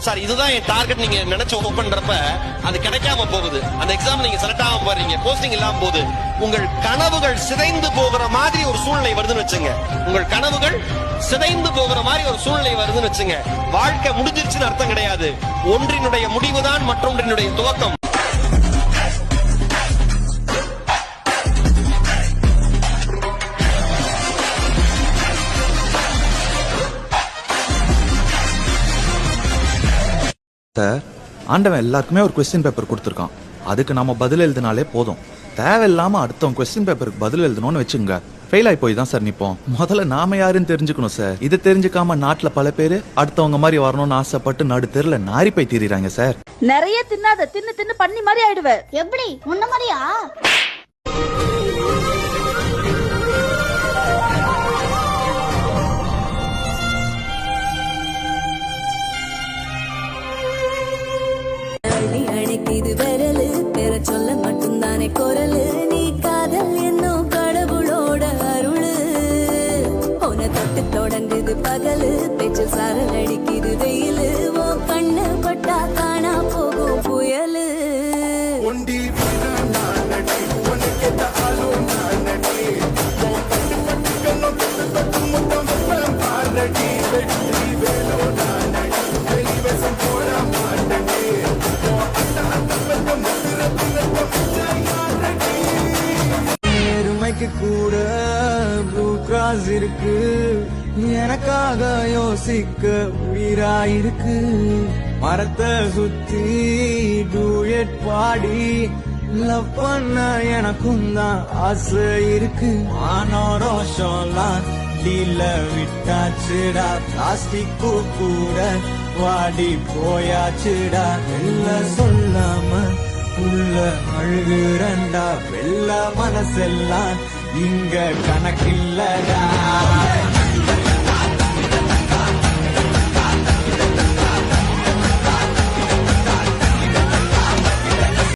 Sir இதுதான் என் target நீங்க நினைச்சு ஓபன் பண்றப்ப அது கிடைக்காம போகுது. அந்த எக்ஸாம் நீங்க செலக்ட் ஆகாம போறீங்க, போஸ்டிங் இல்லாம போகுது. உங்கள் கனவுகள் சிதைந்து போகிற மாதிரி ஒரு சூழ்நிலை வருதுன்னு வச்சுங்க. உங்கள் கனவுகள் சிதைந்து போகிற மாதிரி ஒரு சூழ்நிலை வருதுன்னு வச்சுங்க. வாழ்க்கை முடிஞ்சிருச்சுன்னு அர்த்தம் கிடையாது. ஒன்றினுடைய முடிவுதான் மற்றொன்றினுடைய துவக்கம். சார், ஆண்டவன் எல்லாருக்குமே ஒரு கொஸ்டின் பேப்பர் கொடுத்துருக்கான். அதுக்கு நம்ம பதில் எழுதினாலே போதும். தேவையில்லாம அடுத்தவங்க கொஸ்டின் பேப்பருக்கு பதில் எழுதணும்னு வச்சுங்க, ஃபெயில் ஆகி போய் தான் சார் நிப்போம். முதல்ல நாம யாருன்னு தெரிஞ்சுக்கணும் சார். இது தெரிஞ்சுக்காம நாட்டுல பல பேரு அடுத்தவங்க மாதிரி வரணும்னு ஆசைப்பட்டு நடு தெருல நாரி போய் திரிறாங்க சார். நிறைய தின்னாத, தின்னு தின்னு பண்ணி மாதிரி ஆயிடுவேன். எப்படி முன்ன மாதிரியா? இது விரலு பெற சொல்ல மட்டும்தானே குரலு. நீ காதல் என்னும் கடவுளோட அருளு. உன தொட்டு தொடங்குது பகலு, பேச்சு சாரல் அடிக்குது வெயிலு. ஓ கண்ணு பட்டா காணா போகும் புயலு. கூட ப்ளூ கிராஸ் இருக்கு, எனக்காக யோசிக்க உயிராயிருக்கு. மரத்தை சுத்தி டூயட் பாடி லவ் பண்ண எனக்கும் தான் ஆசை இருக்கு. ஆனோரோஷம்லாம் டீல விட்டாச்சுடா, பிளாஸ்டிக் கூட வாடி போயாச்சுடா. வெள்ள சொல்லாம உள்ள அழுகுறண்டா, வெள்ள மனசெல்லாம் இங்க கணக்கில்லடா.